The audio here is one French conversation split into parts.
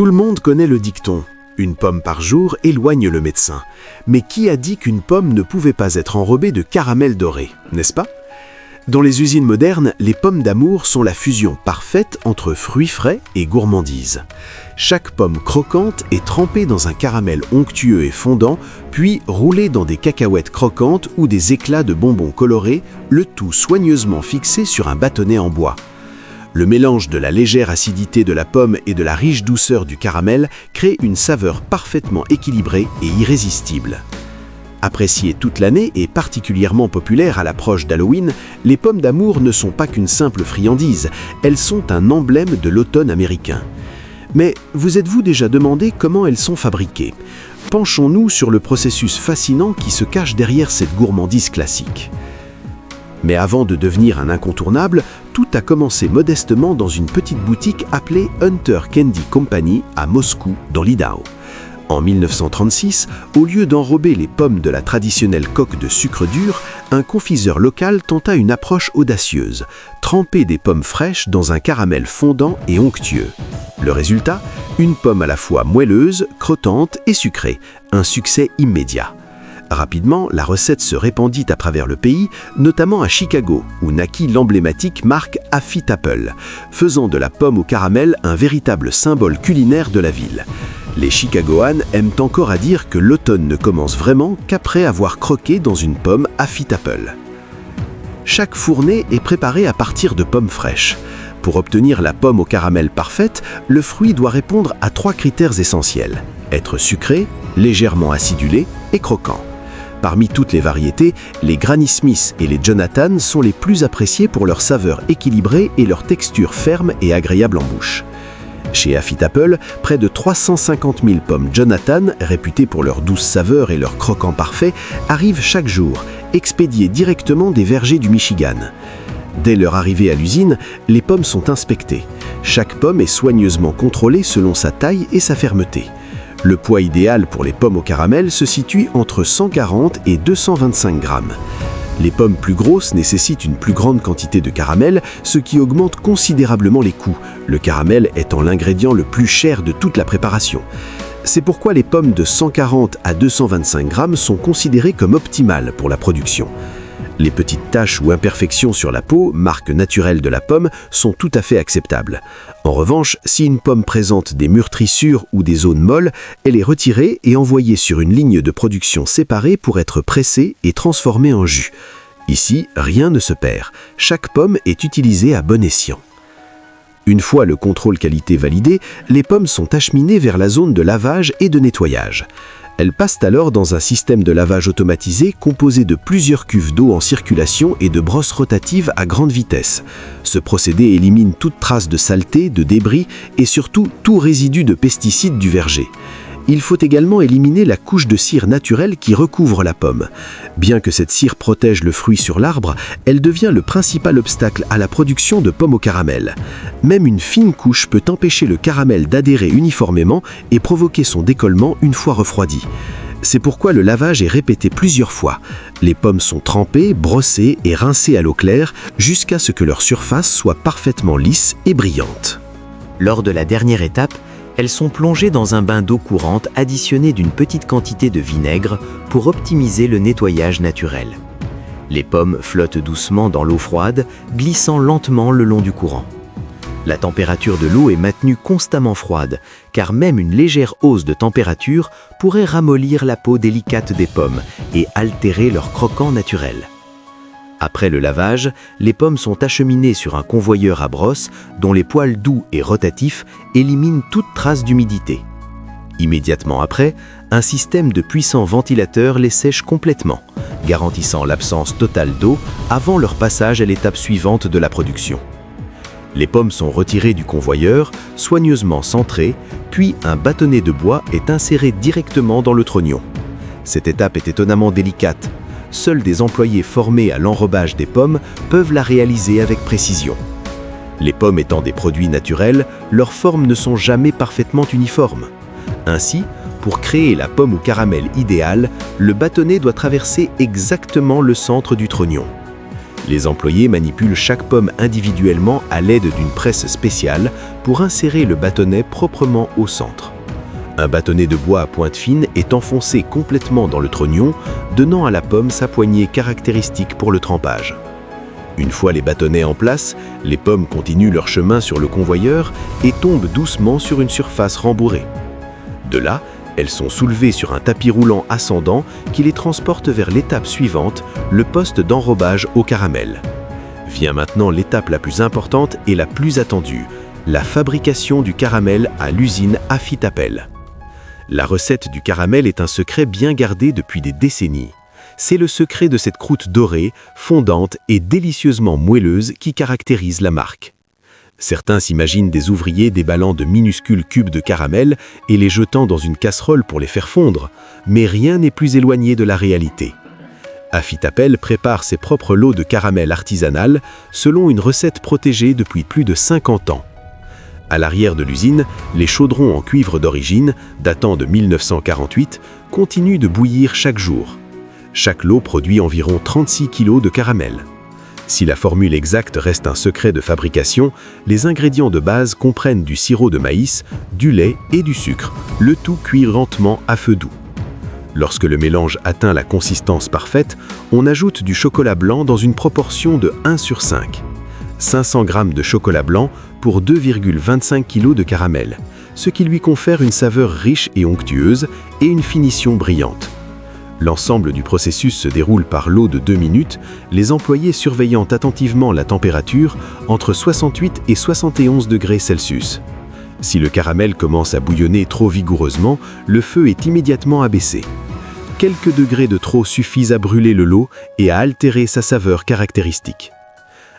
Tout le monde connaît le dicton « Une pomme par jour éloigne le médecin ». Mais qui a dit qu'une pomme ne pouvait pas être enrobée de caramel doré, n'est-ce pas? Dans les usines modernes, les pommes d'amour sont la fusion parfaite entre fruits frais et gourmandise. Chaque pomme croquante est trempée dans un caramel onctueux et fondant, puis roulée dans des cacahuètes croquantes ou des éclats de bonbons colorés, le tout soigneusement fixé sur un bâtonnet en bois. Le mélange de la légère acidité de la pomme et de la riche douceur du caramel crée une saveur parfaitement équilibrée et irrésistible. Appréciées toute l'année et particulièrement populaires à l'approche d'Halloween, les pommes d'amour ne sont pas qu'une simple friandise, elles sont un emblème de l'automne américain. Mais vous êtes-vous déjà demandé comment elles sont fabriquées? Penchons-nous sur le processus fascinant qui se cache derrière cette gourmandise classique. Mais avant de devenir un incontournable, tout a commencé modestement dans une petite boutique appelée Hunter Candy Company à Moscou, dans l'Idaho. En 1936, au lieu d'enrober les pommes de la traditionnelle coque de sucre dur, un confiseur local tenta une approche audacieuse, tremper des pommes fraîches dans un caramel fondant et onctueux. Le résultat, une pomme à la fois moelleuse, crottante et sucrée, un succès immédiat. Rapidement, la recette se répandit à travers le pays, notamment à Chicago, où naquit l'emblématique marque Affy Apple, faisant de la pomme au caramel un véritable symbole culinaire de la ville. Les Chicagoans aiment encore à dire que l'automne ne commence vraiment qu'après avoir croqué dans une pomme Affy Apple. Chaque fournée est préparée à partir de pommes fraîches. Pour obtenir la pomme au caramel parfaite, le fruit doit répondre à 3 critères essentiels: être sucré, légèrement acidulé et croquant. Parmi toutes les variétés, les Granny Smith et les Jonathan sont les plus appréciés pour leur saveur équilibrée et leur texture ferme et agréable en bouche. Chez Affy Apple, près de 350 000 pommes Jonathan, réputées pour leur douce saveur et leur croquant parfait, arrivent chaque jour, expédiées directement des vergers du Michigan. Dès leur arrivée à l'usine, les pommes sont inspectées. Chaque pomme est soigneusement contrôlée selon sa taille et sa fermeté. Le poids idéal pour les pommes au caramel se situe entre 140 et 225 grammes. Les pommes plus grosses nécessitent une plus grande quantité de caramel, ce qui augmente considérablement les coûts, le caramel étant l'ingrédient le plus cher de toute la préparation. C'est pourquoi les pommes de 140 à 225 grammes sont considérées comme optimales pour la production. Les petites taches ou imperfections sur la peau, marque naturelle de la pomme, sont tout à fait acceptables. En revanche, si une pomme présente des meurtrissures ou des zones molles, elle est retirée et envoyée sur une ligne de production séparée pour être pressée et transformée en jus. Ici, rien ne se perd. Chaque pomme est utilisée à bon escient. Une fois le contrôle qualité validé, les pommes sont acheminées vers la zone de lavage et de nettoyage. Elles passent alors dans un système de lavage automatisé composé de plusieurs cuves d'eau en circulation et de brosses rotatives à grande vitesse. Ce procédé élimine toute trace de saleté, de débris et surtout tout résidu de pesticides du verger. Il faut également éliminer la couche de cire naturelle qui recouvre la pomme. Bien que cette cire protège le fruit sur l'arbre, elle devient le principal obstacle à la production de pommes au caramel. Même une fine couche peut empêcher le caramel d'adhérer uniformément et provoquer son décollement une fois refroidi. C'est pourquoi le lavage est répété plusieurs fois. Les pommes sont trempées, brossées et rincées à l'eau claire jusqu'à ce que leur surface soit parfaitement lisse et brillante. Lors de la dernière étape, elles sont plongées dans un bain d'eau courante additionné d'une petite quantité de vinaigre pour optimiser le nettoyage naturel. Les pommes flottent doucement dans l'eau froide, glissant lentement le long du courant. La température de l'eau est maintenue constamment froide, car même une légère hausse de température pourrait ramollir la peau délicate des pommes et altérer leur croquant naturel. Après le lavage, les pommes sont acheminées sur un convoyeur à brosse dont les poils doux et rotatifs éliminent toute trace d'humidité. Immédiatement après, un système de puissants ventilateurs les sèche complètement, garantissant l'absence totale d'eau avant leur passage à l'étape suivante de la production. Les pommes sont retirées du convoyeur, soigneusement centrées, puis un bâtonnet de bois est inséré directement dans le trognon. Cette étape est étonnamment délicate. Seuls des employés formés à l'enrobage des pommes peuvent la réaliser avec précision. Les pommes étant des produits naturels, leurs formes ne sont jamais parfaitement uniformes. Ainsi, pour créer la pomme au caramel idéale, le bâtonnet doit traverser exactement le centre du trognon. Les employés manipulent chaque pomme individuellement à l'aide d'une presse spéciale pour insérer le bâtonnet proprement au centre. Un bâtonnet de bois à pointe fine est enfoncé complètement dans le trognon, donnant à la pomme sa poignée caractéristique pour le trempage. Une fois les bâtonnets en place, les pommes continuent leur chemin sur le convoyeur et tombent doucement sur une surface rembourrée. De là, elles sont soulevées sur un tapis roulant ascendant qui les transporte vers l'étape suivante, le poste d'enrobage au caramel. Vient maintenant l'étape la plus importante et la plus attendue, la fabrication du caramel à l'usine Affitapel. La recette du caramel est un secret bien gardé depuis des décennies. C'est le secret de cette croûte dorée, fondante et délicieusement moelleuse qui caractérise la marque. Certains s'imaginent des ouvriers déballant de minuscules cubes de caramel et les jetant dans une casserole pour les faire fondre, mais rien n'est plus éloigné de la réalité. Affitapel prépare ses propres lots de caramel artisanal selon une recette protégée depuis plus de 50 ans. À l'arrière de l'usine, les chaudrons en cuivre d'origine, datant de 1948, continuent de bouillir chaque jour. Chaque lot produit environ 36 kg de caramel. Si la formule exacte reste un secret de fabrication, les ingrédients de base comprennent du sirop de maïs, du lait et du sucre, le tout cuit lentement à feu doux. Lorsque le mélange atteint la consistance parfaite, on ajoute du chocolat blanc dans une proportion de 1/5. 500 g de chocolat blanc pour 2,25 kg de caramel, ce qui lui confère une saveur riche et onctueuse et une finition brillante. L'ensemble du processus se déroule par lot de 2 minutes, les employés surveillant attentivement la température entre 68 et 71 degrés Celsius. Si le caramel commence à bouillonner trop vigoureusement, le feu est immédiatement abaissé. Quelques degrés de trop suffisent à brûler le lot et à altérer sa saveur caractéristique.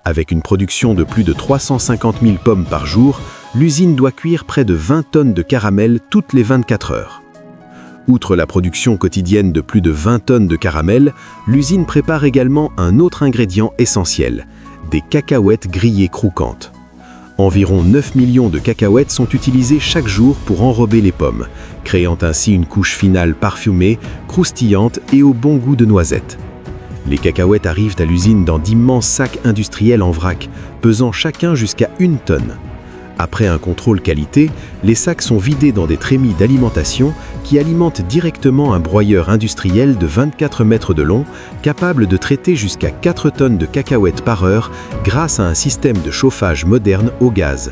Avec une production de plus de 350 000 pommes par jour, l'usine doit cuire près de 20 tonnes de caramel toutes les 24 heures. Outre la production quotidienne de plus de 20 tonnes de caramel, l'usine prépare également un autre ingrédient essentiel, des cacahuètes grillées croquantes. Environ 9 millions de cacahuètes sont utilisées chaque jour pour enrober les pommes, créant ainsi une couche finale parfumée, croustillante et au bon goût de noisette. Les cacahuètes arrivent à l'usine dans d'immenses sacs industriels en vrac, pesant chacun jusqu'à 1 tonne. Après un contrôle qualité, les sacs sont vidés dans des trémies d'alimentation qui alimentent directement un broyeur industriel de 24 mètres de long, capable de traiter jusqu'à 4 tonnes de cacahuètes par heure grâce à un système de chauffage moderne au gaz.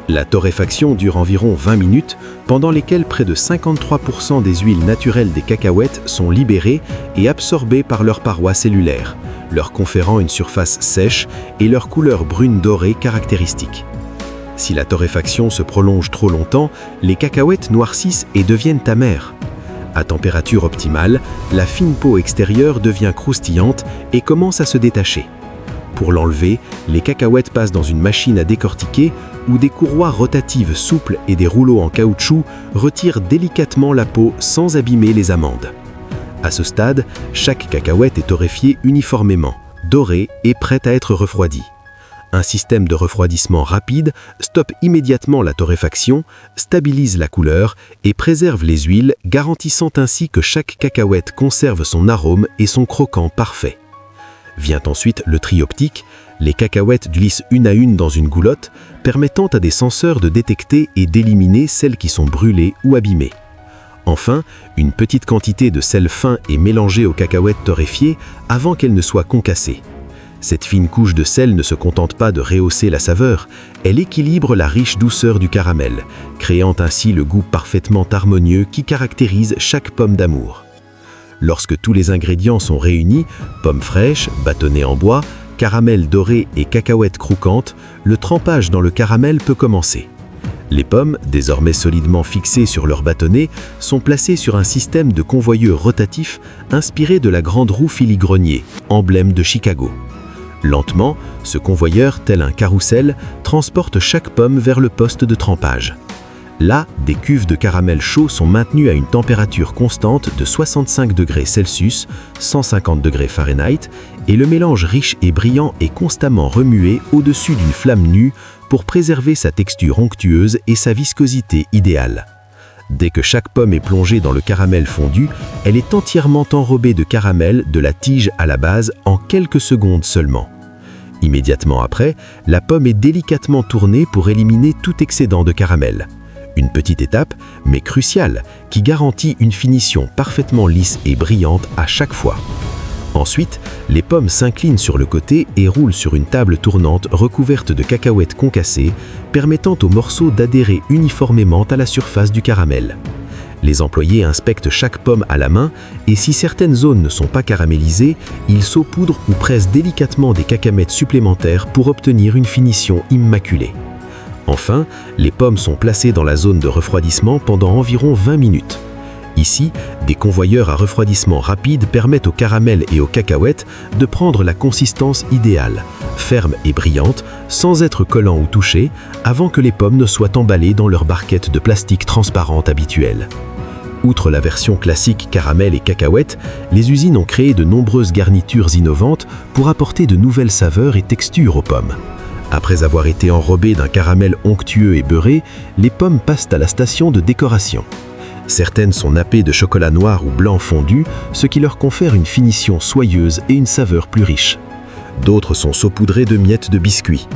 La torréfaction dure environ 20 minutes, pendant lesquelles près de 53% des huiles naturelles des cacahuètes sont libérées et absorbées par leurs parois cellulaires, leur conférant une surface sèche et leur couleur brune dorée caractéristique. Si la torréfaction se prolonge trop longtemps, les cacahuètes noircissent et deviennent amères. À température optimale, la fine peau extérieure devient croustillante et commence à se détacher. Pour l'enlever, les cacahuètes passent dans une machine à décortiquer où des courroies rotatives souples et des rouleaux en caoutchouc retirent délicatement la peau sans abîmer les amandes. À ce stade, chaque cacahuète est torréfiée uniformément, dorée et prête à être refroidie. Un système de refroidissement rapide stoppe immédiatement la torréfaction, stabilise la couleur et préserve les huiles, garantissant ainsi que chaque cacahuète conserve son arôme et son croquant parfait. Vient ensuite le tri optique, les cacahuètes glissent une à une dans une goulotte, permettant à des senseurs de détecter et d'éliminer celles qui sont brûlées ou abîmées. Enfin, une petite quantité de sel fin est mélangée aux cacahuètes torréfiées avant qu'elles ne soient concassées. Cette fine couche de sel ne se contente pas de rehausser la saveur, elle équilibre la riche douceur du caramel, créant ainsi le goût parfaitement harmonieux qui caractérise chaque pomme d'amour. Lorsque tous les ingrédients sont réunis, pommes fraîches, bâtonnets en bois, caramel doré et cacahuètes croquantes, le trempage dans le caramel peut commencer. Les pommes, désormais solidement fixées sur leur bâtonnet, sont placées sur un système de convoyeur rotatif inspiré de la grande roue filigrenier, emblème de Chicago. Lentement, ce convoyeur, tel un carrousel, transporte chaque pomme vers le poste de trempage. Là, des cuves de caramel chaud sont maintenues à une température constante de 65 degrés Celsius, 150 degrés Fahrenheit, et le mélange riche et brillant est constamment remué au-dessus d'une flamme nue pour préserver sa texture onctueuse et sa viscosité idéale. Dès que chaque pomme est plongée dans le caramel fondu, elle est entièrement enrobée de caramel de la tige à la base en quelques secondes seulement. Immédiatement après, la pomme est délicatement tournée pour éliminer tout excédent de caramel. Une petite étape, mais cruciale, qui garantit une finition parfaitement lisse et brillante à chaque fois. Ensuite, les pommes s'inclinent sur le côté et roulent sur une table tournante recouverte de cacahuètes concassées, permettant aux morceaux d'adhérer uniformément à la surface du caramel. Les employés inspectent chaque pomme à la main et si certaines zones ne sont pas caramélisées, ils saupoudrent ou pressent délicatement des cacamètres supplémentaires pour obtenir une finition immaculée. Enfin, les pommes sont placées dans la zone de refroidissement pendant environ 20 minutes. Ici, des convoyeurs à refroidissement rapide permettent au caramel et aux cacahuètes de prendre la consistance idéale, ferme et brillante, sans être collant ou touché, avant que les pommes ne soient emballées dans leur barquette de plastique transparente habituelle. Outre la version classique caramel et cacahuètes, les usines ont créé de nombreuses garnitures innovantes pour apporter de nouvelles saveurs et textures aux pommes. Après avoir été enrobées d'un caramel onctueux et beurré, les pommes passent à la station de décoration. Certaines sont nappées de chocolat noir ou blanc fondu, ce qui leur confère une finition soyeuse et une saveur plus riche. D'autres sont saupoudrées de miettes de biscuits.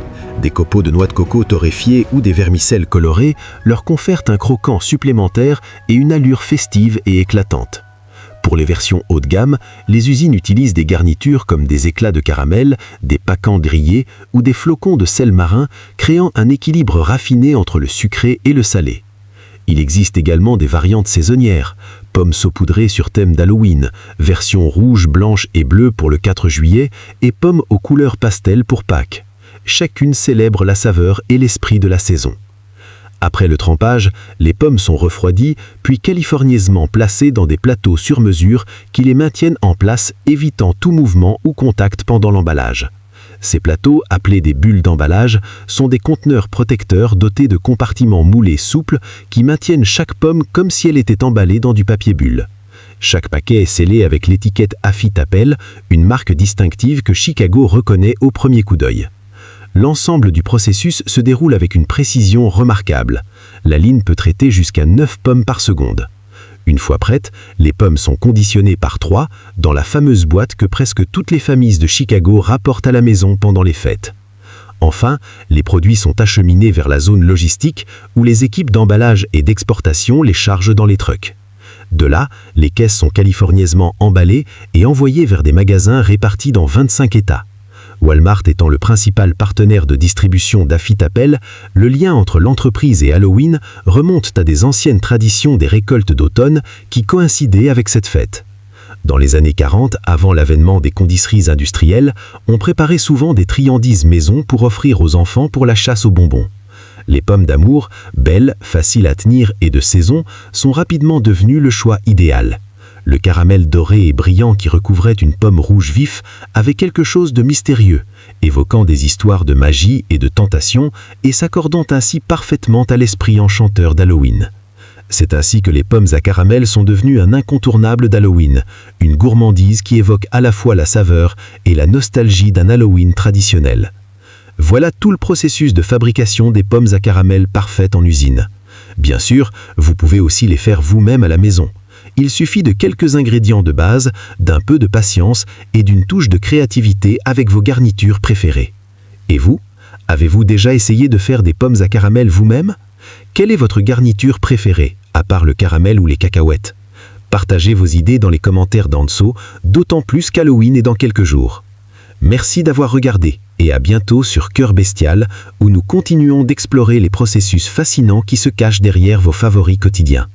Des copeaux de noix de coco torréfiés ou des vermicelles colorées leur confèrent un croquant supplémentaire et une allure festive et éclatante. Pour les versions haut de gamme, les usines utilisent des garnitures comme des éclats de caramel, des pacans grillés ou des flocons de sel marin, créant un équilibre raffiné entre le sucré et le salé. Il existe également des variantes saisonnières, pommes saupoudrées sur thème d'Halloween, version rouge, blanche et bleue pour le 4 juillet et pommes aux couleurs pastel pour Pâques. Chacune célèbre la saveur et l'esprit de la saison. Après le trempage, les pommes sont refroidies, puis californieusement placées dans des plateaux sur mesure qui les maintiennent en place, évitant tout mouvement ou contact pendant l'emballage. Ces plateaux, appelés des bulles d'emballage, sont des conteneurs protecteurs dotés de compartiments moulés souples qui maintiennent chaque pomme comme si elle était emballée dans du papier bulle. Chaque paquet est scellé avec l'étiquette Affy-Tapel, une marque distinctive que Chicago reconnaît au premier coup d'œil. L'ensemble du processus se déroule avec une précision remarquable. La ligne peut traiter jusqu'à 9 pommes par seconde. Une fois prêtes, les pommes sont conditionnées par 3 dans la fameuse boîte que presque toutes les familles de Chicago rapportent à la maison pendant les fêtes. Enfin, les produits sont acheminés vers la zone logistique où les équipes d'emballage et d'exportation les chargent dans les trucks. De là, les caisses sont californieusement emballées et envoyées vers des magasins répartis dans 25 États. Walmart étant le principal partenaire de distribution d'Affy-Tapel, le lien entre l'entreprise et Halloween remonte à des anciennes traditions des récoltes d'automne qui coïncidaient avec cette fête. Dans les années 40, avant l'avènement des condiseries industrielles, on préparait souvent des triandises maison pour offrir aux enfants pour la chasse aux bonbons. Les pommes d'amour, belles, faciles à tenir et de saison, sont rapidement devenues le choix idéal. Le caramel doré et brillant qui recouvrait une pomme rouge vif avait quelque chose de mystérieux, évoquant des histoires de magie et de tentation et s'accordant ainsi parfaitement à l'esprit enchanteur d'Halloween. C'est ainsi que les pommes à caramel sont devenues un incontournable d'Halloween, une gourmandise qui évoque à la fois la saveur et la nostalgie d'un Halloween traditionnel. Voilà tout le processus de fabrication des pommes à caramel parfaites en usine. Bien sûr, vous pouvez aussi les faire vous-même à la maison. Il suffit de quelques ingrédients de base, d'un peu de patience et d'une touche de créativité avec vos garnitures préférées. Et vous, avez-vous déjà essayé de faire des pommes à caramel vous-même ? Quelle est votre garniture préférée, à part le caramel ou les cacahuètes ? Partagez vos idées dans les commentaires d'en dessous, d'autant plus qu'Halloween est dans quelques jours. Merci d'avoir regardé et à bientôt sur Cœur Bestial où nous continuons d'explorer les processus fascinants qui se cachent derrière vos favoris quotidiens.